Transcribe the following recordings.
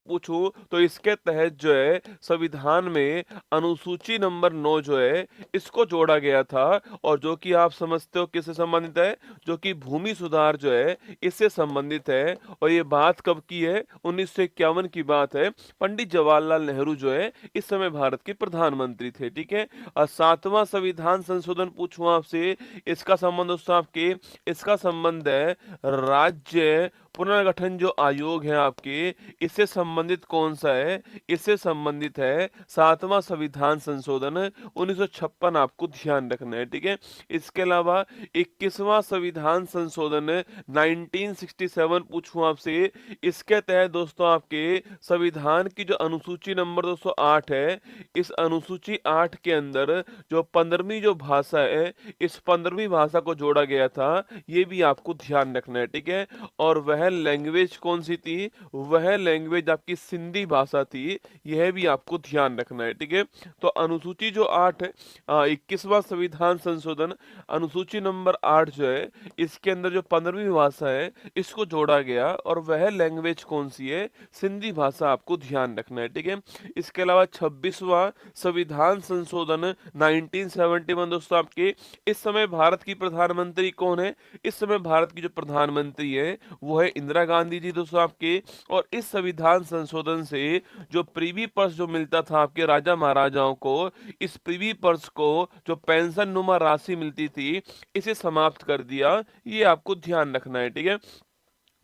पूछूं तो इसके तहत जो है संविधान में अनुसूची नंबर 9 जो है इसको जोड़ा गया था, और जो कि आप समझते हो किससे संबंधित है, जो कि भूमि सुधार जो है इससे संबंधित है। और ये बात कब की है, 1951 की बात है। पंडित जवाहरलाल नेहरू जो है इस समय भारत के प्रधानमंत्री थे। ठीक है। और 7वां संविधान संशोधन पूछूं आपसे, इसका संबंध दोस्तों आपके, इसका संबंध है राज्य पुनर्गठन जो आयोग है आपके, इससे संबंधित कौन सा है, इससे संबंधित है 7वां संविधान संशोधन 1956, आपको ध्यान रखना है। ठीक है। इसके अलावा 21वां संविधान संशोधन 1967 पूछूं आपसे, इसके तहत दोस्तों आपके संविधान की जो अनुसूची नंबर 208 है, इस अनुसूची 8 के अंदर जो 15वीं जो भाषा है, इस 15वीं भाषा को जोड़ा गया था, ये भी आपको ध्यान रखना है। ठीक है। और वह लैंग्वेज कौन सी थी, वह लैंग्वेज आपकी सिंधी भाषा थी, यह भी आपको ध्यान रखना है। ठीक है। तो अनुसूची जो 8 है, 21वां संविधान संशोधन अनुसूची नंबर 8 जो है, इसके अंदर जो 15वीं भाषा है इसको जोड़ा गया, और वह लैंग्वेज कौन सी है, सिंधी भाषा, आपको ध्यान रखना है। ठीक है। इसके अलावा 26वां संविधान संशोधन 1971 दोस्तों आपके, इस समय भारत की प्रधानमंत्री कौन है, इस समय भारत की जो प्रधानमंत्री है वो है इंदिरा गांधी जी दोस्तों आपके। और इस संविधान संशोधन से जो प्रीवी पर्स जो मिलता था आपके राजा महाराजाओं को, इस प्रीवी पर्स को जो पेंशन नुमा राशि मिलती थी, इसे समाप्त कर दिया, ये आपको ध्यान रखना है। ठीक है।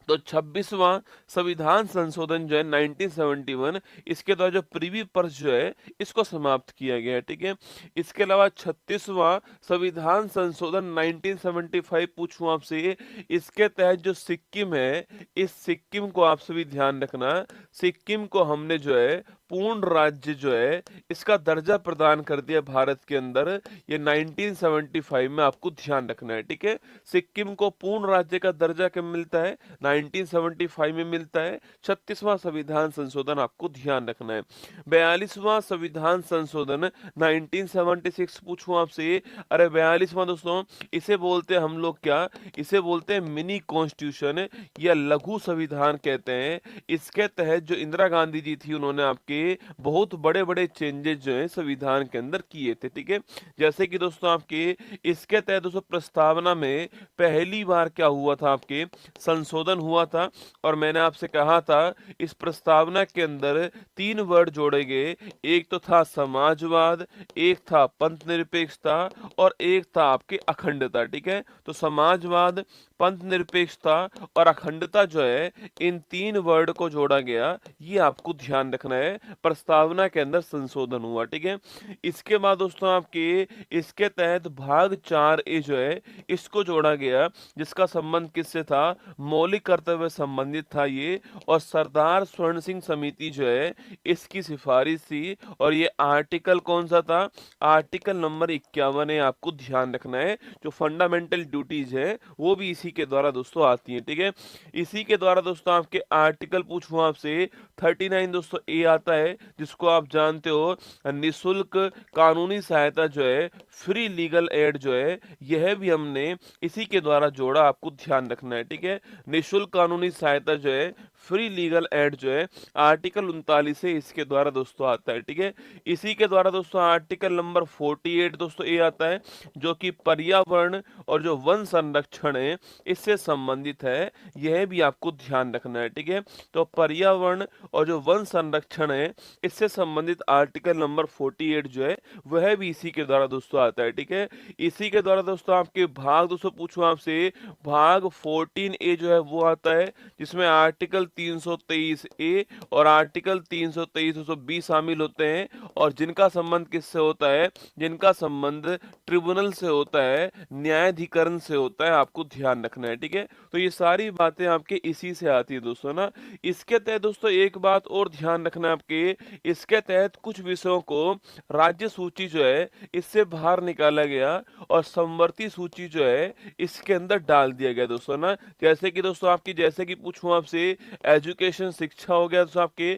तो 26वां संविधान संशोधन जो है 1971, इसके द्वारा जो प्रीवी पर्स जो है इसको समाप्त किया गया है। ठीक है। इसके अलावा 36वां संविधान संशोधन 1975 पूछूं आपसे, इसके तहत जो सिक्किम है, इस सिक्किम को आप सभी ध्यान रखना, सिक्किम को हमने जो है पूर्ण राज्य जो है इसका दर्जा प्रदान कर दिया भारत के अंदर, ये 1975 में आपको ध्यान रखना है। ठीक है। सिक्किम को पूर्ण राज्य का दर्जा कब मिलता है, 1975 में मिलता है। 36वां संविधान संशोधन आपको ध्यान रखना है। 42वां संविधान संशोधन 1976 पूछूं आपसे, अरे 42वां दोस्तों, इसे बोलते हैं हम लोग क्या, इसे बोलते हैं मिनी कॉन्स्टिट्यूशन या लघु संविधान कहते हैं। इसके तहत जो इंदिरा गांधी जी थी, उन्होंने आपके बहुत बड़े बड़े चेंजेस जो है संविधान के अंदर किए थे। ठीक है। जैसे कि दोस्तों आपके इसके तहत दोस्तों प्रस्तावना में पहली बार क्या हुआ था, आपके संशोधन हुआ था, और मैंने आपसे कहा था इस प्रस्तावना के अंदर 3 वर्ड जोड़े गए, एक तो था समाजवाद, एक था पंथ निरपेक्षता, और एक था आपकी अखंडता। ठीक है। तो समाजवाद, पंथ निरपेक्षता और अखंडता जो है, इन 3 वर्ड को जोड़ा गया, ये आपको ध्यान रखना है, प्रस्तावना के अंदर संशोधन हुआ। ठीक है। इसके बाद दोस्तों आपके इसके तहत भाग 4A जो है इसको जोड़ा गया, जिसका संबंध किससे था, मौलिक कर्तव्य संबंधित था ये, और सरदार स्वर्ण सिंह समिति जो है इसकी सिफारिश थी। और ये आर्टिकल कौन सा था, आर्टिकल नंबर 51 है, आपको ध्यान रखना है। जो फंडामेंटल ड्यूटीज है वो भी इसी के द्वारा दोस्तों आती है। ठीक है। इसी के द्वारा दोस्तों आपके आर्टिकल पूछूं आपसे 39 दोस्तों ए आता है, जिसको आप जानते हो निशुल्क कानूनी सहायता जो है, फ्री लीगल एड जो है, यह भी हमने इसी के द्वारा जोड़ा, आपको ध्यान रखना है। ठीक है। निशुल्क कानूनी सहायता जो है, फ्री लीगल एड जो है, आर्टिकल 39 से इसके द्वारा दोस्तों आता है। ठीक है। इसी के द्वारा दोस्तों आर्टिकल नंबर 48 दोस्तों ए आता है, जो कि पर्यावरण और जो वन संरक्षण है इससे संबंधित है, यह भी आपको ध्यान रखना है। ठीक है। तो पर्यावरण और जो वन संरक्षण है इससे संबंधित आर्टिकल नंबर 48 जो है वह भी इसी के द्वारा दोस्तों आता है। ठीक है। इसी के द्वारा दोस्तों आपके भाग दोस्तों पूछूं आपसे, भाग 14A जो है वो आता है, जिसमें आर्टिकल 323A और आर्टिकल 323-220 शामिल होते हैं, और जिनका संबंध किससे होता है, जिनका संबंध ट्रिब्यूनल से होता है, न्यायाधिकरण से होता है, आपको ध्यान रखना है। ठीक है। तो ये सारी बातें आपके इसी से आती है दोस्तों ना। इसके तहत दोस्तों एक बात और ध्यान रखना है आपके, इसके तहत कुछ विषयों को राज्य सूची जो है इससे बाहर निकाला गया, और समवर्ती सूची जो है इसके अंदर डाल दिया गया दोस्तों ना। जैसे कि दोस्तों आपकी, जैसे कि पूछूं आपसे एजुकेशन शिक्षा हो गया दोस्तों आपके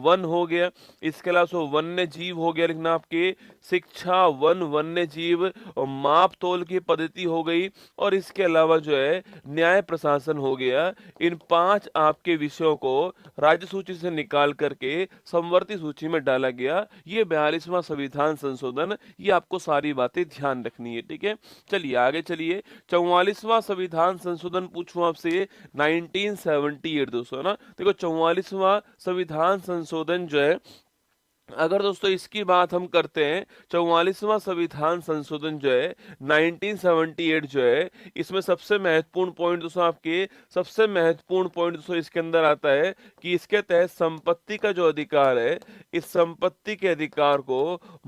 वन हो गया। इसके अलावा सो वन्य जीव हो गया लिखना आपके शिक्षा वन वन्य जीव, और माप तोल की पद्धति हो गई, और इसके अलावा जो है न्याय प्रशासन हो गया। इन 5 आपके विषयों को राज्य सूची से निकाल करके समवर्ती सूची में डाला गया। ये 42वां संविधान संशोधन, ये आपको सारी बातें ध्यान रखनी है, ठीक है। चलिए आगे चलिए। 44वां संविधान संशोधन पूछूं आपसे 1978 दोस्तों ना। देखो 44वां संविधान संशोधन जो है, अगर दोस्तों इसकी बात हम करते हैं, 44वां संविधान संशोधन जो है 1978 जो है, इसमें सबसे महत्वपूर्ण पॉइंट दोस्तों आपके, सबसे महत्वपूर्ण पॉइंट दोस्तों इसके अंदर आता है कि इसके तहत संपत्ति का जो अधिकार है, इस संपत्ति के अधिकार को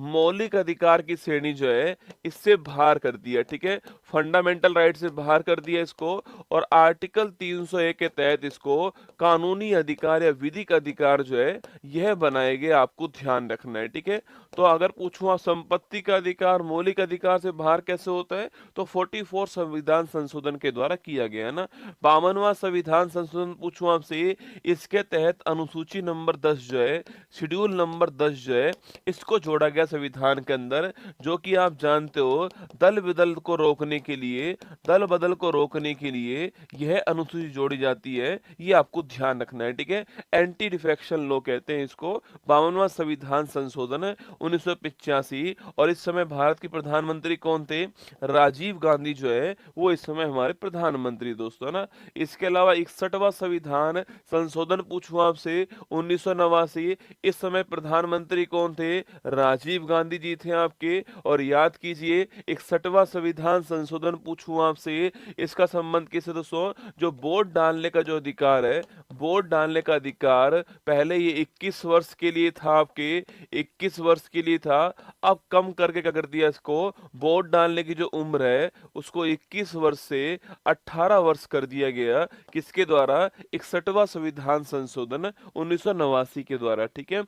मौलिक अधिकार की श्रेणी जो है इससे बाहर कर दिया, ठीक है। फंडामेंटल राइट से बाहर कर दिया इसको, और आर्टिकल 301 के तहत इसको कानूनी अधिकार या विधिक अधिकार जो है यह बनाए गए, आपको ध्यान रखना है, ठीक है। तो अगर पूछूं आप संपत्ति का अधिकार मौलिक अधिकार से बाहर कैसे होता है, तो 44 संविधान संशोधन के द्वारा किया गया है ना। 52वां संविधान संशोधन पूछूं आपसे, इसके तहत अनुसूची नंबर 10 जो है, शेड्यूल नंबर 10 जो है, इसको जोड़ा गया संविधान के अंदर, जो कि आप जानते हो दल बदल को रोकने के लिए, दल बदल को रोकने के लिए यह अनुसूची जोड़ी जाती है, ये आपको ध्यान रखना है, ठीक है। एंटी डिफेक्शन लॉ कहते हैं इसको। 52वां संविधान संशोधन 1985, और इस समय भारत के प्रधानमंत्री कौन थे, राजीव गांधी जो है वो इस समय हमारे प्रधानमंत्री दोस्तों ना। इसके अलावा 61वां संविधान संशोधन पूछूं आपसे 1989, इस समय प्रधानमंत्री कौन थे, राजीव गांधी जी थे आपके। और याद कीजिए 61वां संविधान संशोधन पूछूं आपसे, इसका संबंध किससे दोस्तों, जो वोट डालने का जो अधिकार है, वोट डालने का अधिकार पहले ये 21 वर्ष के लिए था आपके, 21 वर्ष के लिए था, अब कम करके क्या कर दिया इसको, वोट डालने की जो उम्र है उसको 21 वर्ष से 18 वर्ष कर दिया गया। किसके द्वारा, 61वां संविधान संशोधन 1989 के द्वारा, ठीक है।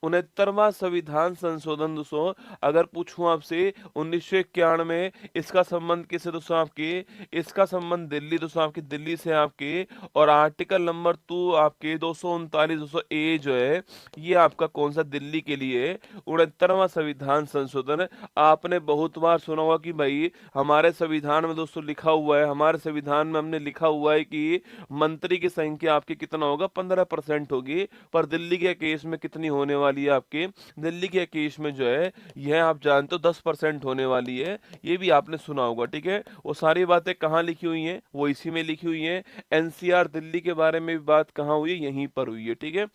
69वां संविधान संशोधन दोस्तों अगर पूछूं आपसे 1991, इसका संबंध किससे दोस्तों आपके, इसका संबंध दिल्ली दोस्तों आपकी, दिल्ली से आपके। और आर्टिकल नंबर 2 आपके 239 200 ए जो है, ये आपका कौन सा, दिल्ली के लिए। 69वां संविधान संशोधन, आपने बहुत बार सुना होगा कि भाई हमारे संविधान में दोस्तों लिखा हुआ है, हमारे संविधान में हमने लिखा हुआ है कि मंत्री की संख्या आपकी कितना होगा, 15% होगी। पर दिल्ली के केस में कितनी होने वाली है आपके, दिल्ली के केस में जो है यह आप जानते हो 10% होने वाली है, ये भी आपने सुना होगा, ठीक है। वो सारी बातें कहाँ लिखी हुई हैं, वो इसी में लिखी हुई हैं। एनसीआर दिल्ली के बारे में भी बात कहाँ हुई है, यहीं पर हुई है, ठीक है।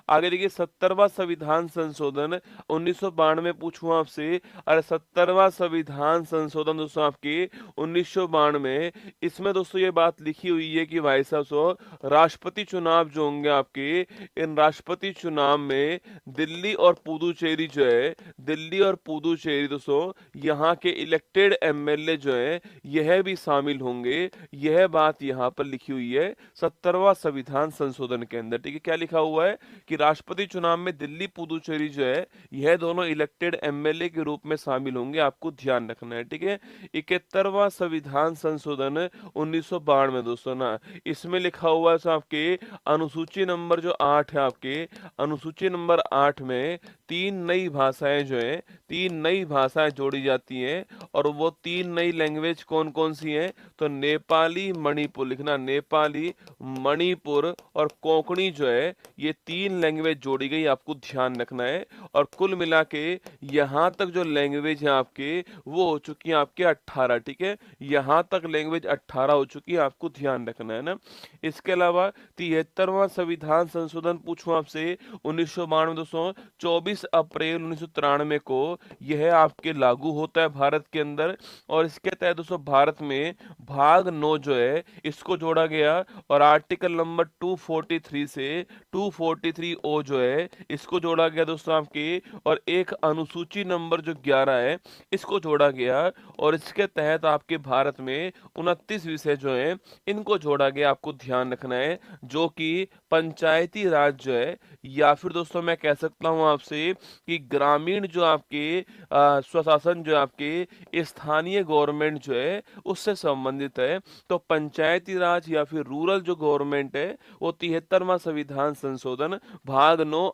आगे देखिए 70वां संविधान संशोधन 1992 पूछूं आपसे। अरे 70वां संविधान संशोधन दोस्तों आपके 1992, इसमें दोस्तों ये बात लिखी हुई है कि भाई साहब सो राष्ट्रपति चुनाव जो होंगे आपके, इन राष्ट्रपति चुनाव में दिल्ली और पुदुचेरी जो है, दिल्ली और पुदुचेरी दोस्तों यहाँ के इलेक्टेड एमएलए जो है यह भी शामिल होंगे। यह बात यहाँ पर लिखी हुई है 70वां संविधान संशोधन के अंदर, ठीक है। क्या लिखा हुआ है कि राष्ट्रपति चुनाव में दिल्ली पुदुचेरी जो है यह दोनों इलेक्टेड एमएलए के रूप में शामिल होंगे, आपको ध्यान रखना है, ठीक है। 71वां संविधान संशोधन 1992 दोस्तों ना, इसमें लिखा हुआ है आपके अनुसूची नंबर जो 8 है आपके, अनुसूची नंबर 8 में 3 नई भाषाएं जो है, 3 नई भाषाएं जोड़ी जाती हैं। और वो 3 नई लैंग्वेज कौन कौन सी हैं, तो नेपाली मणिपुर लिखना, नेपाली मणिपुर और कोंकणी जो है, ये 3 लैंग्वेज जोड़ी गई, आपको ध्यान रखना है। और कुल मिला के यहाँ तक जो लैंग्वेज है आपके वो हो चुकी है आपके 18, ठीक है। यहाँ तक लैंग्वेज 18 हो चुकी है, आपको ध्यान रखना है ना। इसके अलावा 73वां संविधान संशोधन पूछूं आपसे 1992 दोस्तों, 24 अप्रैल 1993 को यह आपके लागू होता है भारत के अंदर। और इसके तहत दोस्तों भारत में भाग 9 जो है इसको जोड़ा गया, और आर्टिकल नंबर 243 से 243 ओ जो है इसको जोड़ा गया दोस्तों आपके, और एक अनुसूची नंबर जो 11 है इसको जोड़ा गया, और इसके तहत आपके भारत में 29 विषय जो हैं इनको जोड़ा गया। आपको ध्यान रखना है, जो कि पंचायती राज जो है, या फिर दोस्तों मैं कह सकता हूं आपसे कि ग्रामीण जो आपके स्वशासन जो आपके स्थानीय गवर्नमेंट जो है उससे संबंधित है। तो पंचायती राज या फिर रूरल जो गवर्नमेंट है वो 73वां संविधान संशोधन भाग 9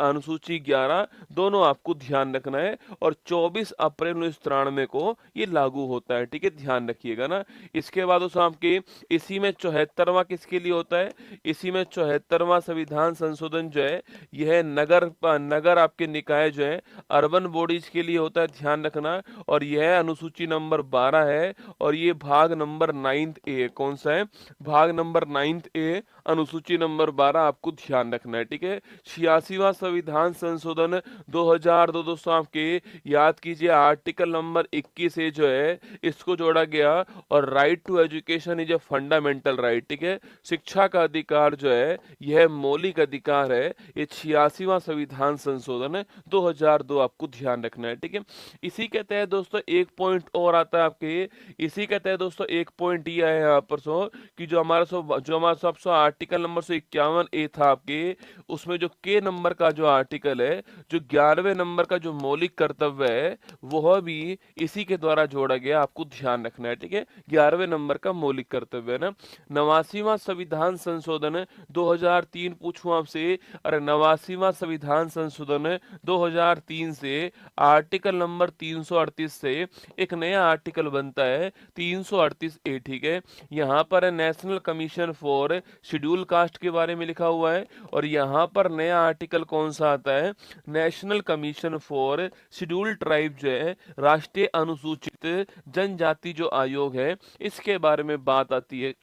अनुसूची 11 दोनों आपको ध्यान रखना है, और 24 अप्रैल 1993 को ये लागू होता है। ठीक है, ध्यान रखिएगा ना। इसके बाद दोस्तों आपके इसी में 74वां किसके लिए होता है, इसी में 74वां संविधान संशोधन जो है यह नगर आपके निकाय जो है अर्बन बॉडीज के लिए होता है, ध्यान रखना। और यह अनुसूची नंबर 12 है, और ये भाग नंबर 9 ए, कौन सा है, भाग नंबर 9 ए अनुसूची नंबर 12 आपको ध्यान रखना है। ठीक है, 86वां संविधान संशोधन 2002 दोस्तों आपके याद कीजिए आर्टिकल नंबर 21 से जो है इसको जोड़ा गया, और right to education is a fundamental right. ठीक है, शिक्षा का अधिकार जो है यह मौलिक अधिकार है। ये 86वां संविधान संशोधन 2002 आपको ध्यान रखना है। ठीक है, इसी के तहत दोस्तों एक पॉइंट और आता है आपके, इसी के तहत दोस्तों एक पॉइंट ये है यहाँ पर सो कि जो हमारा सबसे आर्टिकल नंबर 151 ए था आपके, उसमें जो के नंबर का जो आर्टिकल है, जो 11वें नंबर का जो मौलिक कर्तव्य है वह भी इसी के द्वारा जोड़ा गया, आपको ध्यान रखना है। ठीक है, 11वें नंबर का मौलिक कर्तव्य है ना। 89वां संविधान संशोधन 2003 पूछूं आपसे, अरे 89वां संविधान संशोधन 2003 से आर्टिकल नंबर 338 से एक नया आर्टिकल बनता है 338 ए। ठीक है, यहाँ पर national commission for schedule caste के बारे में लिखा हुआ है, और यहाँ पर नया आर्टिकल कौन सा आता है, national commission for schedule tribe जो है, राष्ट्रीय अनुसूचित जनजाति जो आयोग है, इसके बारे में बात आती है।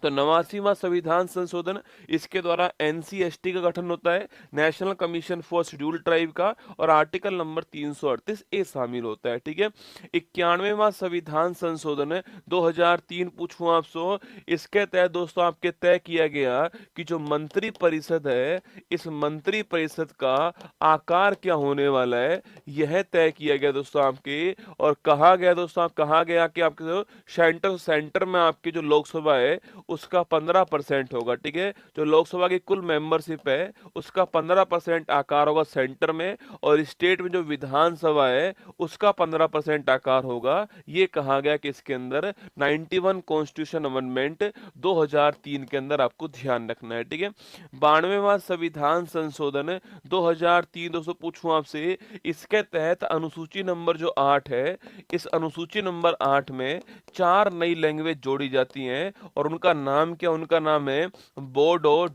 तो 89वां संविधान संशोधन, इसके द्वारा एनसीएसटी का गठन होता है, national commission for schedule tribe का, और आर्टिकल नंबर 338 ए शामिल होता है। ठीक है, 91वां संविधान संशोधन 2003 पूछूं आपसे, इसके तहत दोस्तों आपके तय किया गया कि जो मंत्री परिषद है, इस मंत्री परिषद का आकार क्या होने वाला है, यह तय किया गया दोस्तों आपके। और कहा गया दोस्तों, कहा गया कि आपके सेंटर में आपकी जो लोकसभा है उसका 15% होगा। ठीक है, जो लोकसभा की कुल मेंबरशिप है उसका 15% आकार होगा सेंटर में, और स्टेट में जो विधानसभा है उसका 15% आकार होगा। ये कहा गया कि इसके अंदर 91 कॉन्स्टिट्यूशन अमेंडमेंट 2003 के अंदर आपको ध्यान रखना है। ठीक है, 92वां संविधान संशोधन 2003 दोस्तों पूछूं आपसे, इसके तहत अनुसूची नंबर जो 8 है, इस अनुसूची नंबर 8 में 4 नई लैंग्वेज जोड़ी जाती हैं, और उनका नाम क्या, उनका नाम है बोडो,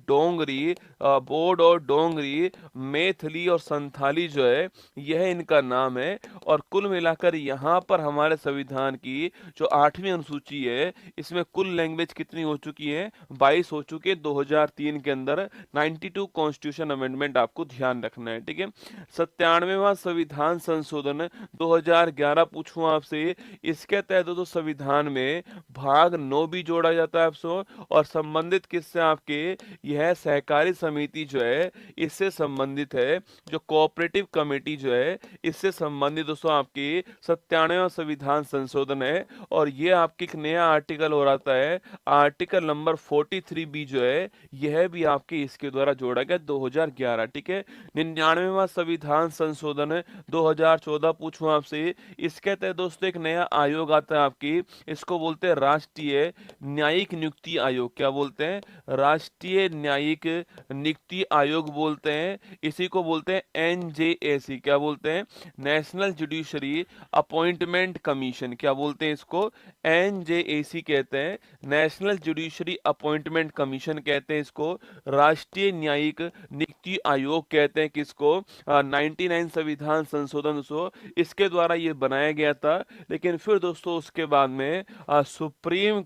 डोंगरी, मैथिली और संथाली जो है यह इनका नाम है। और कुल मिलाकर यहाँ पर हमारे संविधान की जो 8वीं अनुसूची है इसमें कुल लैंग्वेज कितनी हो चुकी है, 22 हो चुकी है 2003 के अंदर। 92 कॉन्स्टिट्यूशन अमेंडमेंट आपको ध्यान रखना है। ठीक है, 97वां संविधान संशोधन 2011 पूछूं आपसे, इसके तहत तो संविधान में भाग 9 भी जोड़ा जाता है आपसे, और संबंधित किससे, आपके यह सहकारी समिति जो है इससे संबंधित है, जो कोऑपरेटिव कमेटी जो है इससे संबंधित दोस्तों आपकी 97वां संविधान संशोधन है। और ये आपके एक नया आर्टिकल हो रहा है, आर्टिकल नंबर 43 बी जो है यह भी आपके इसके द्वारा जोड़ा गया 2011। ठीक है, 99वां संविधान संशोधन 2014 पूछूं आपसे, इसके तहत दोस्तों एक नया आयोग आता है आपकी, इसको बोलते हैं राष्ट्रीय न्यायिक नियुक्ति आयोग। क्या बोलते हैं, राष्ट्रीय न्यायिक नियुक्ति आयोग बोलते हैं, इसी को बोलते हैं एनजेएसी। क्या बोलते हैं, नेशनल जुडिशरी अपॉइंटमेंट कमीशन। क्या बोलते हैं इसको, एनजेएसी कहते हैं, नेशनल जुडिशरी अपॉइंटमेंट कमीशन कहते हैं इसको, राष्ट्रीय न्यायिक नियुक्ति आयोग कहते हैं किसको, 99 संविधान संशोधन दोस्तों इसके द्वारा ये बनाया गया था। लेकिन फिर दोस्तों उसके बाद में सुप्रीम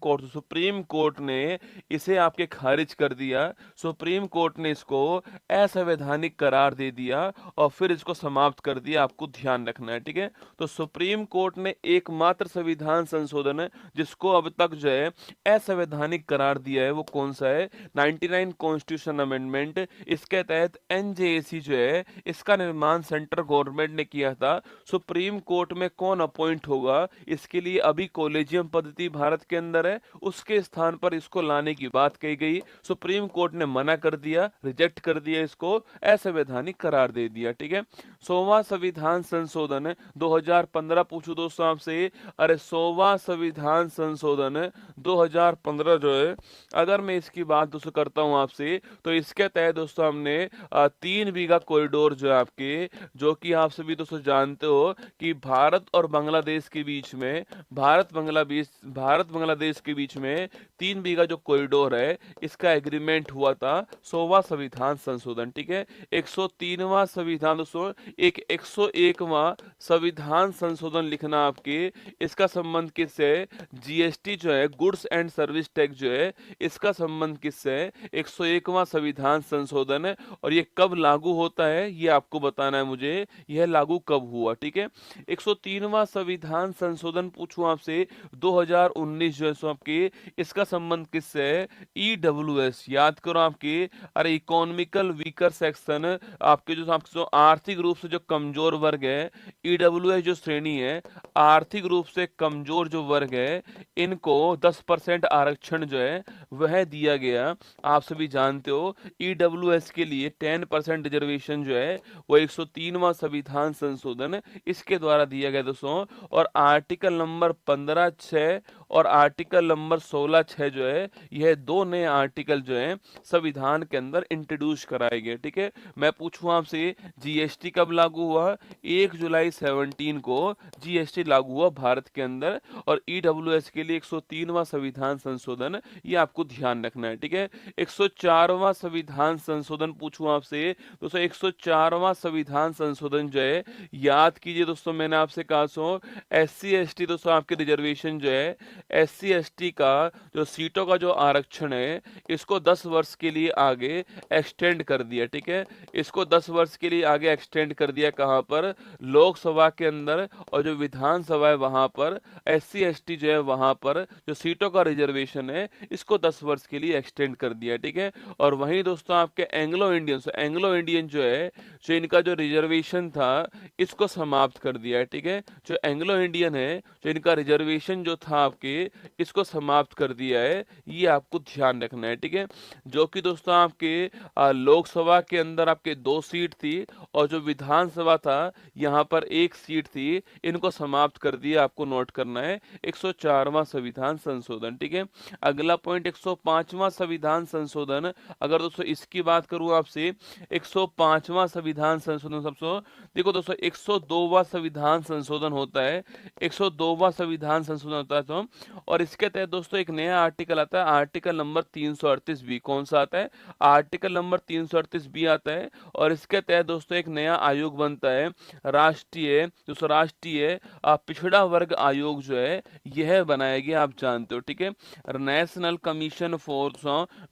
कोर्ट ने इसे आपके खारिज कर दिया। सुप्रीम कोर्ट ने इसको असंवैधानिक करार दे दिया और फिर इसको समाप्त कर दिया। आपको ध्यान रखना है, ठीक है। तो सुप्रीम कोर्ट ने एकमात्र संविधान संशोधन है जिसको अब तक जो है असंवैधानिक करार दिया है वो कौन सा है? 99 कॉन्स्टिट्यूशन अमेंडमेंट। इसके तहत एनजेएसी जो है इसका निर्माण सेंट्रल गवर्नमेंट ने किया था। सुप्रीम कोर्ट में कौन अपॉइंट होगा इसके लिए अभी कॉलेजियम पद्धति भारत के अंदर है, उसके स्थान पर इसको लाने की बात कही गई। सुप्रीम कोर्ट ने मना कर दिया, रिजेक्ट कर दिया, इसको असंवैधानिक करार दे दिया, ठीक है। 100वां संविधान संशोधन 2015 पूछू दोस्तों आपसे, अरे 100वां संविधान संशोधन 2015 जो है, अगर मैं इसकी बात दोस्तों करता हूं आपसे, तो इसके तहत दोस्तों हमने 3 बीघा कॉरिडोर जो है आपके, जो कि आप सभी दोस्तों जानते हो कि भारत और बांग्लादेश के बीच में, भारत बांग्लादेश के बीच में 3 बीघा जो कॉरिडोर है इसका एग्रीमेंट हुआ था। 100वां संविधान संशोधन, ठीक है। 103वां संविधान दोस्तों, 101वां संविधान संशोधन लिखना आपके, इसका संबंध किससे है? जीएसटी जो है, गुड्स एंड सर्विस टैक्स जो है, इसका संबंध किससे है? 101वां संविधान संशोधन है। और ये कब लागू होता है ये आपको बताना है मुझे, यह लागू कब हुआ, ठीक है। 103वां संविधान संशोधन पूछूं आपसे 2019 जो है सो आपके, इसका संबंध किससे है? ईडब्ल्यूएस, याद करो आपके, अरे इकोनॉमिकल वीकर सेक्शन, आपके जो आर्थिक रूप से जो कमजोर वर्ग है, ईडब्ल्यूएस जो श्रेणी है, आर्थिक रूप से कमजोर जो वर्ग है, इनको 10% आरक्षण जो है वह दिया गया। आप सभी जानते हो ईडब्ल्यूएस के लिए 10% रिजर्वेशन जो है वो 103वां संविधान संशोधन इसके द्वारा दिया गया दोस्तों। और आर्टिकल नंबर 15(6) और आर्टिकल नंबर 16(6) जो है, यह 2 नए आर्टिकल जो है संविधान के अंदर इंट्रोड्यूस कराए गए, ठीक है। मैं पूछूं आपसे, जीएसटी कब लागू हुआ? 1 जुलाई 17 को जीएसटी लागू हुआ भारत के अंदर। और ईडब्ल्यूएस के लिए 103वां संविधान संशोधन, ये आपको ध्यान रखना है, ठीक है। 104वां संविधान संशोधन पूछूं आपसे दोस्तों, 104वां संविधान संशोधन जो है, याद कीजिए दोस्तों, मैंने आपसे कहा सो एससी एसटी दोस्तों आपके रिजर्वेशन जो है, एससी एसटी का जो सीटों का जो आरक्षण है, इसको 10 वर्ष के लिए आगे एक्सटेंड कर दिया, ठीक है। इसको 10 वर्ष के लिए आगे एक्सटेंड कर दिया, कहां पर? लोकसभा के अंदर। और जो विधानसभा है वहां पर एससी एसटी जो है, वहां पर जो सीटों का रिजर्वेशन है इसको 10 वर्ष के लिए एक्सटेंड कर दिया, ठीक है। और वहीं दोस्तों आपके एंग्लो इंडियन जो है, जो इनका जो रिजर्वेशन था इसको समाप्त कर दिया है, ठीक है। जो एंग्लो इंडियन है, जो इनका रिजर्वेशन जो था आपके, इसको समाप्त कर दिया है, ये आपको ध्यान रखना है, ठीक है। जो कि दोस्तों आपके लोकसभा के अंदर आपके 2 सीट थी और जो विधानसभा था यहाँ पर 1 सीट थी, इनको समाप्त कर दिया, आपको नोट करना है। 104वां संविधान संशोधन, ठीक है। अगला पॉइंट 105वां संविधान संशोधन, अगर दोस्तों इसकी बात करूं आपसे, 105वां संविधान संशोधन सबसे, देखो दोस्तों 102वां संविधान संशोधन होता है, 102वां संविधान संशोधन होता है तो, और इसके तहत दोस्तों एक नया आर्टिकल आता है, आर्टिकल नंबर 338 बी। कौन सा आता है? आर्टिकल नंबर 338 बी आता है। और इसके तहत दोस्तों एक नया आयोग बनता है, राष्ट्रीय पिछड़ा वर्ग आयोग जो है यह बनाया गया, आप जानते हो, ठीक है। National commission for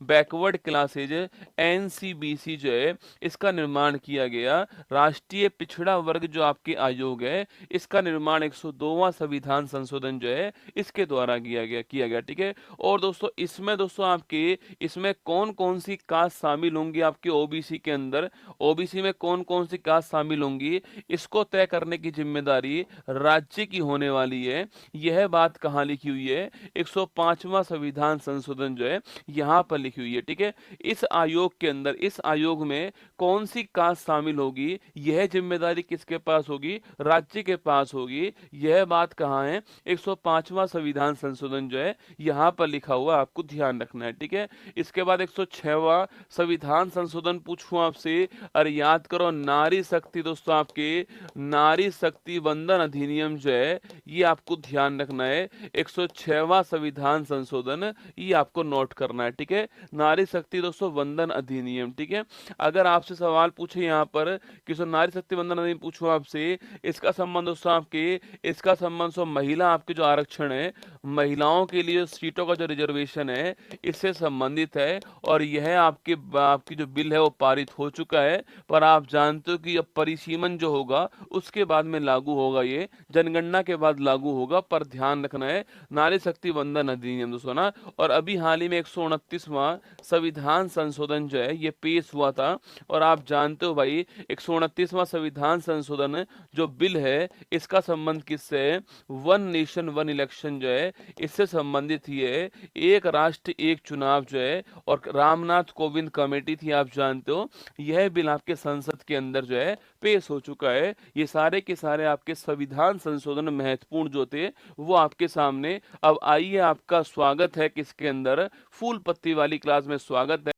backward classes, NCBC जो है, इसका निर्माण किया गया। राष्ट्रीय पिछड़ा वर्ग जो आपके आयोग है, इसका निर्माण 102वां संविधान संशोधन जो है इसके द्वारा किया गया, ठीक है। और दोस्तों इसमें आपके, इसमें कौन कौन सी कास्ट शामिल होंगी आपके ओबीसी के अंदर, ओबीसी में कौन कौन सी कास्ट शामिल होंगी, इसको तय करने की जिम्मेदारी राज्य की होने वाली है। यह बात कहाँ लिखी हुई है? 105वां संविधान संशोधन जो है यहाँ पर लिखी हुई है, ठीक है। इस आयोग के अंदर, इस आयोग में कौन सी कास्ट शामिल होगी, यह जिम्मेदारी किसके पास होगी? राज्य के पास होगी। यह बात कहाँ है? 105वां संविधान संशोधन जो है यहाँ पर लिखा हुआ, आपको ध्यान रखना है, ठीक है। इसके बाद 106वां संविधान संशोधन पूछूं आपसे, अरे याद करो, नारी शक्ति दोस्तों आपके, नारी शक्ति वंदन अधिनियम जो है, ये आपको ध्यान रखना है। 106वां संविधान संशोधन, ये आपको नोट करना है, ठीक है। नारी शक्ति दोस्तों वंदन अधिनियम, ठीक है। अगर आपसे सवाल पूछे यहाँ पर कि नारी शक्ति वंदन अधिनियम पूछूं आपसे, इसका संबंध दोस्तों आपके, इसका संबंध महिला, आपके जो आरक्षण है, महिलाओं के लिए सीटों का जो रिजर्वेशन है इससे संबंधित है और यह आपकी जो बिल है वो पारित हो चुका है। पर आप जानते हो कि अब परिसीमन जो होगा उसके बाद में लागू होगा, ये जनगणना के बाद लागू होगा। पर ध्यान रखना है, नारी शक्ति वंदन अधिनियम दोस्तों ना, और अभी हाल ही में 129वां संविधान संशोधन जो है ये पेश हुआ था। और आप जानते हो भाई 129वां संविधान संशोधन जो बिल है इसका संबंध किससे है? वन नेशन वन इलेक्शन जो है इससे संबंधित ही है। एक राष्ट्र एक चुनाव जो है, और रामनाथ कोविंद कमेटी थी, आप जानते हो। यह बिल आपके संसद के अंदर जो है पेश हो चुका है। ये सारे के सारे आपके संविधान संशोधन महत्वपूर्ण जो थे वो आपके सामने। अब आइए, आपका स्वागत है किसके अंदर? फूल पत्ती वाली क्लास में स्वागत है।